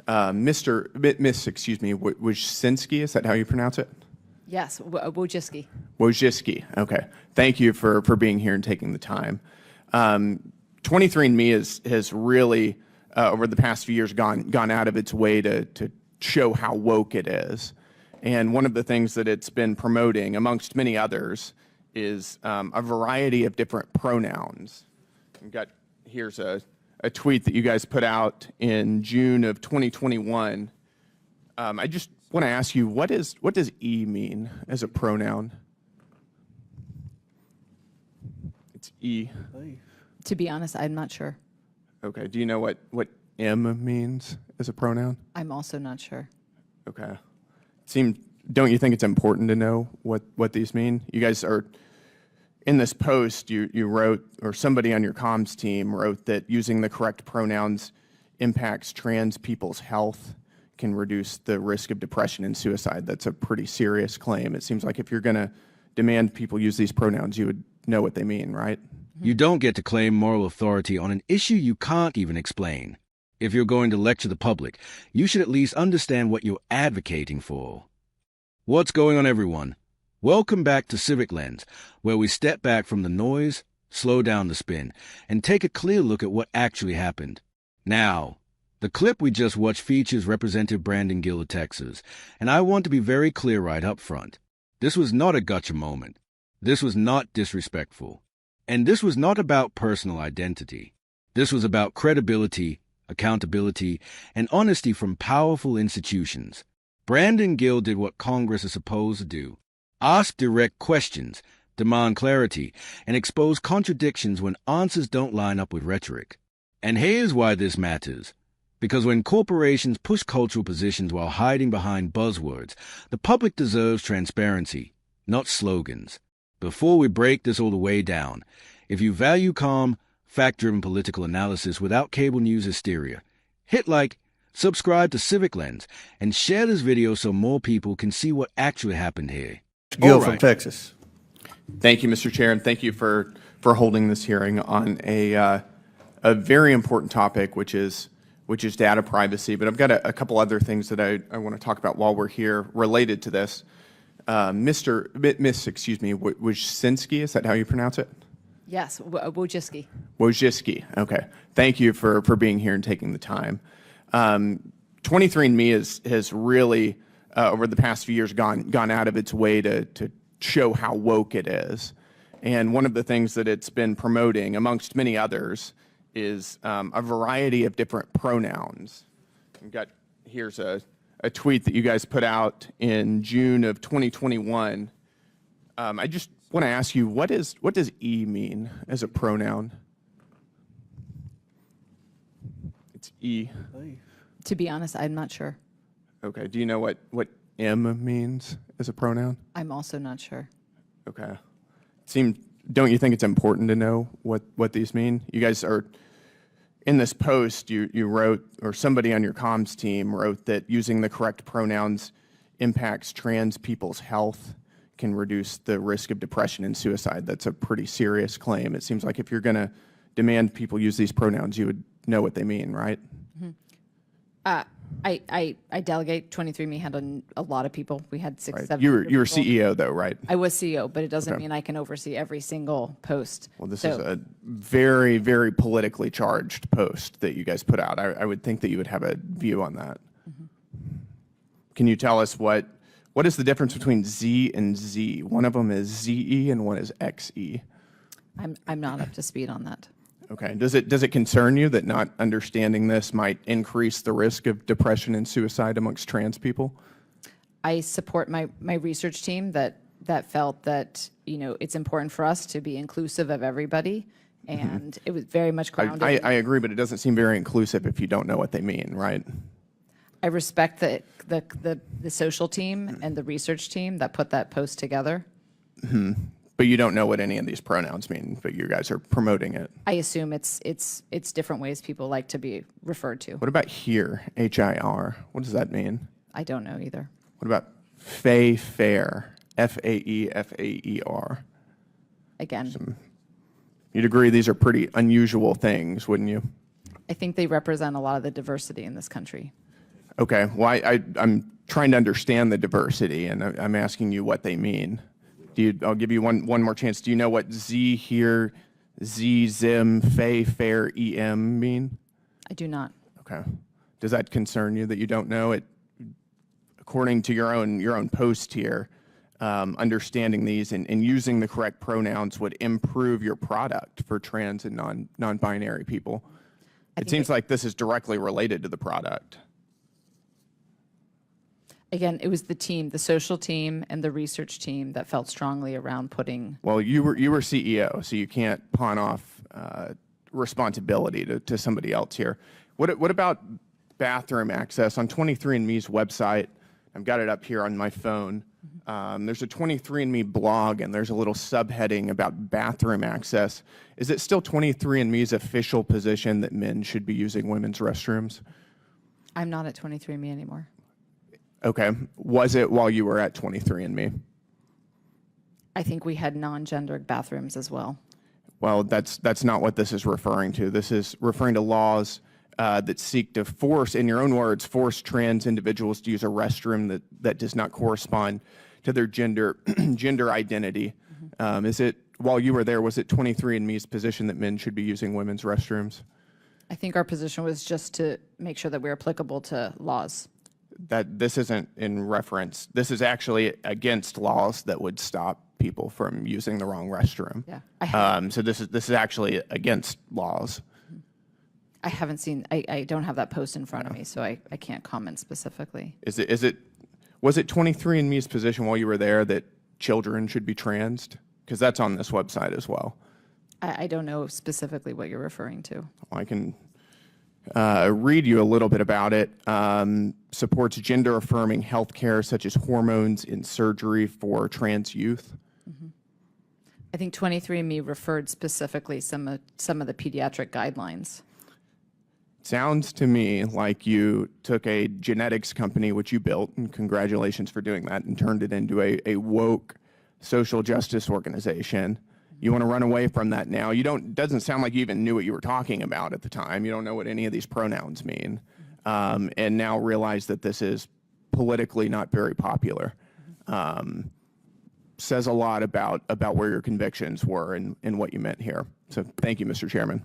Excuse me, Wojcinski, is that how you pronounce it? Yes, Wojcicki. Wojcicki, okay. Thank you for being here and taking the time. 23andMe has really, over the past few years, gone out of its way to show how woke it is. And one of the things that it's been promoting, amongst many others, is a variety of different pronouns. Here's a tweet that you guys put out in June of 2021. I just want to ask you, what does E mean as a pronoun? It's E. To be honest, I'm not sure. Okay. Do you know what M means as a pronoun? I'm also not sure. Okay. Don't you think it's important to know what these mean? You guys are, in this post, you wrote, or somebody on your comms team wrote, that using the correct pronouns impacts trans people's health, can reduce the risk of depression and suicide. That's a pretty serious claim. It seems like if you're going to demand people use these pronouns, you would know what they mean, right? You don't get to claim moral authority on an issue you can't even explain. If you're going to lecture the public, you should at least understand what you're advocating for. What's going on, everyone? Welcome back to Civic Lens, where we step back from the noise, slow down the spin, and take a clear look at what actually happened. Now, the clip we just watched features Representative Brandon Gill of Texas, and I want to be very clear right up front. This was not a gotcha moment. This was not disrespectful. And this was not about personal identity. This was about credibility, accountability, and honesty from powerful institutions. Brandon Gill did what Congress is supposed to do: ask direct questions, demand clarity, and expose contradictions when answers don't line up with rhetoric. And here's why this matters. Because when corporations push cultural positions while hiding behind buzzwords, the public deserves transparency, not slogans. Before we break this all the way down, if you value calm, fact-driven political analysis without cable news hysteria, hit like, subscribe to Civic Lens, and share this video so more people can see what actually happened here. Gill from Texas. Thank you, Mr. Chair, and thank you for holding this hearing on a very important topic, which is data privacy. But I've got a couple other things that I want to talk about while we're here related to this. Excuse me, Wojcinski, is that how you pronounce it? Yes, Wojcicki. Wojcicki, okay. Thank you for being here and taking the time. 23andMe has really, over the past few years, gone out of its way to show how woke it is. And one of the things that it's been promoting, amongst many others, is a variety of different pronouns. Here's a tweet that you guys put out in June of 2021. I just want to ask you, what does E mean as a pronoun? It's E. To be honest, I'm not sure. Okay. Do you know what M means as a pronoun? I'm also not sure. Okay. Don't you think it's important to know what these mean? You guys are, in this post, you wrote, or somebody on your comms team wrote, that using the correct pronouns impacts trans people's health, can reduce the risk of depression and suicide. That's a pretty serious claim. It seems like if you're going to demand people use these pronouns, you would know what they mean, right? Mm-hmm. I delegate. 23andMe had a lot of people. We had 6, Right. 7. You were CEO though, right? I was CEO, but it doesn't Okay. mean I can oversee every single post. Well, this is a very, very politically charged post that you guys put out. I would think that you would have a view on that. Mm-hmm. Can you tell us what is the difference between Z and Z? One of them is ZE and one is XE. I'm not up to speed on that. Okay. Does it concern you that not understanding this might increase the risk of depression and suicide amongst trans people? I support my research team that felt that, you know, it's important for us to be inclusive of everybody, and it was very much grounded. I agree, but it doesn't seem very inclusive if you don't know what they mean, right? I respect the social team and the research team that put that post together. Mm-hmm. But you don't know what any of these pronouns mean, but you guys are promoting it. I assume it's different ways people like to be referred to. What about here, HIR? What does that mean? I don't know either. What about fair, FAER? Again, You'd agree these are pretty unusual things, wouldn't you? I think they represent a lot of the diversity in this country. Okay. Well, I'm trying to understand the diversity, and I'm asking you what they mean. I'll give you one more chance. Do you know what Z here, Z, Zim, Fay, Fair, EM mean? I do not. Okay. Does that concern you that you don't know it? According to your own post here, understanding these and using the correct pronouns would improve your product for trans and non-binary people. It seems like this is directly related to the product. Again, it was the team, the social team and the research team that felt strongly around putting. Well, you were CEO, so you can't pawn off responsibility to somebody else here. What about bathroom access on 23andMe's website? I've got it up here on my phone. There's a 23andMe blog, and there's a little subheading about bathroom access. Is it still 23andMe's official position that men should be using women's restrooms? I'm not at 23andMe anymore. Okay. Was it while you were at 23andMe? I think we had non-gendered bathrooms as well. Well, that's not what this is referring to. This is referring to laws that seek to force, in your own words, force trans individuals to use a restroom that does not correspond to their gender identity. Is it, while you were there, was it 23andMe's position that men should be using women's restrooms? I think our position was just to make sure that we're applicable to laws. That this isn't in reference. This is actually against laws that would stop people from using the wrong restroom. Yeah. So this is actually against laws. I haven't seen, I don't have that post in front of me, so I can't comment specifically. Was it 23andMe's position while you were there that children should be transed? Because that's on this website as well. I don't know specifically what you're referring to. I can read you a little bit about it. Supports gender-affirming healthcare such as hormones in surgery for trans youth. I think 23andMe referred specifically some of the pediatric guidelines. Sounds to me like you took a genetics company, which you built, and congratulations for doing that, and turned it into a woke social justice organization. You want to run away from that now. Doesn't sound like you even knew what you were talking about at the time. You don't know what any of these pronouns mean. And now realize that this is politically not very popular. Says a lot about where your convictions were and what you meant here. So thank you, Mr. Chairman.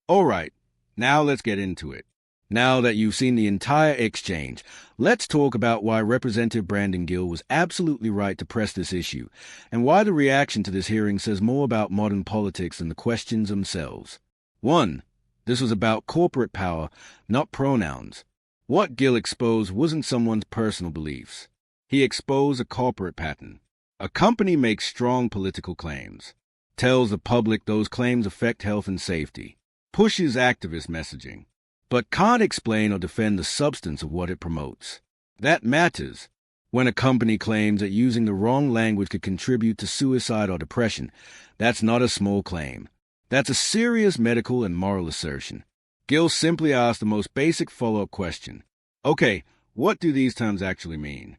All right, now let's get into it. Now that you've seen the entire exchange, let's talk about why Representative Brandon Gill was absolutely right to press this issue, and why the reaction to this hearing says more about modern politics than the questions themselves. 1. This was about corporate power, not pronouns. What Gill exposed wasn't someone's personal beliefs. He exposed a corporate pattern. A company makes strong political claims, tells the public those claims affect health and safety, pushes activist messaging, but can't explain or defend the substance of what it promotes. That matters. When a company claims that using the wrong language could contribute to suicide or depression, that's not a small claim. That's a serious medical and moral assertion. Gill simply asked the most basic follow-up question. Okay, what do these terms actually mean?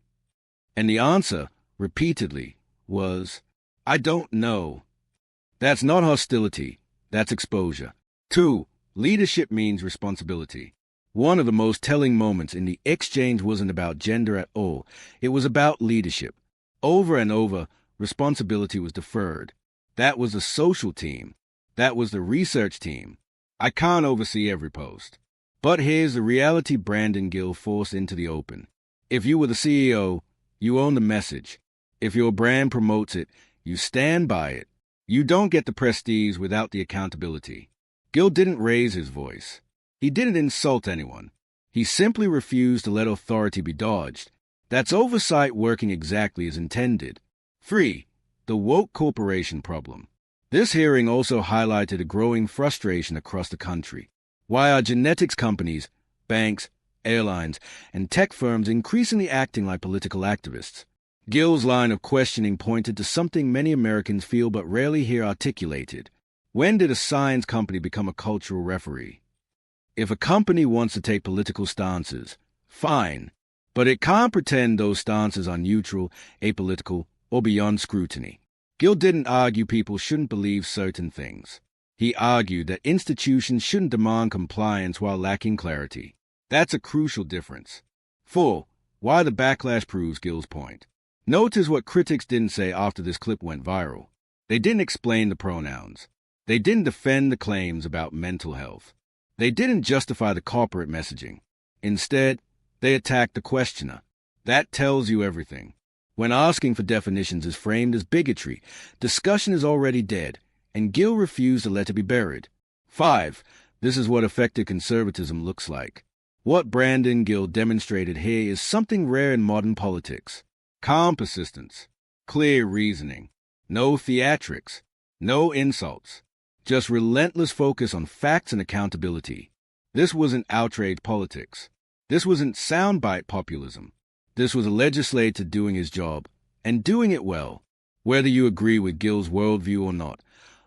And the answer, repeatedly, was, I don't know. That's not hostility. That's exposure. 2. Leadership means responsibility. One of the most telling moments in the exchange wasn't about gender at all. It was about leadership. Over and over, responsibility was deferred. That was the social team. That was the research team. I can't oversee every post. But here's the reality Brandon Gill forced into the open. If you were the CEO, you own the message. If your brand promotes it, you stand by it. You don't get the prestige without the accountability. Gill didn't raise his voice. He didn't insult anyone. He simply refused to let authority be dodged. That's oversight working exactly as intended. 3. The woke corporation problem. This hearing also highlighted a growing frustration across the country. Why are genetics companies, banks, airlines, and tech firms increasingly acting like political activists? Gill's line of questioning pointed to something many Americans feel but rarely hear articulated. When did a science company become a cultural referee? If a company wants to take political stances, fine, but it can't pretend those stances are neutral, apolitical, or beyond scrutiny. Gill didn't argue people shouldn't believe certain things. He argued that institutions shouldn't demand compliance while lacking clarity. That's a crucial difference. 4. Why the backlash proves Gill's point. Notice what critics didn't say after this clip went viral. They didn't explain the pronouns. They didn't defend the claims about mental health. They didn't justify the corporate messaging. Instead, they attacked the questioner. That tells you everything. When asking for definitions is framed as bigotry, discussion is already dead, and Gill refused to let it be buried. 5. This is what effective conservatism looks like. What Brandon Gill demonstrated here is something rare in modern politics. Calm persistence, clear reasoning, no theatrics, no insults, just relentless focus on facts and accountability. This wasn't outrage politics. This wasn't soundbite populism. This was a legislator doing his job, and doing it well. Whether you agree with Gill's worldview or not,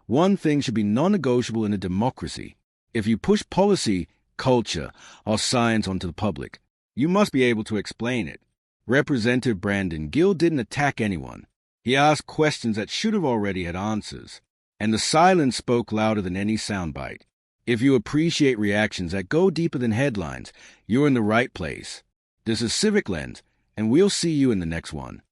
one thing should be non-negotiable in a democracy. If you push policy, culture, or science onto the public, you must be able to explain it. Representative Brandon Gill didn't attack anyone. He asked questions that should have already had answers, and the silence spoke louder than any soundbite. If you appreciate reactions that go deeper than headlines, you're in the right place. This is Civic Lens, and we'll see you in the next one.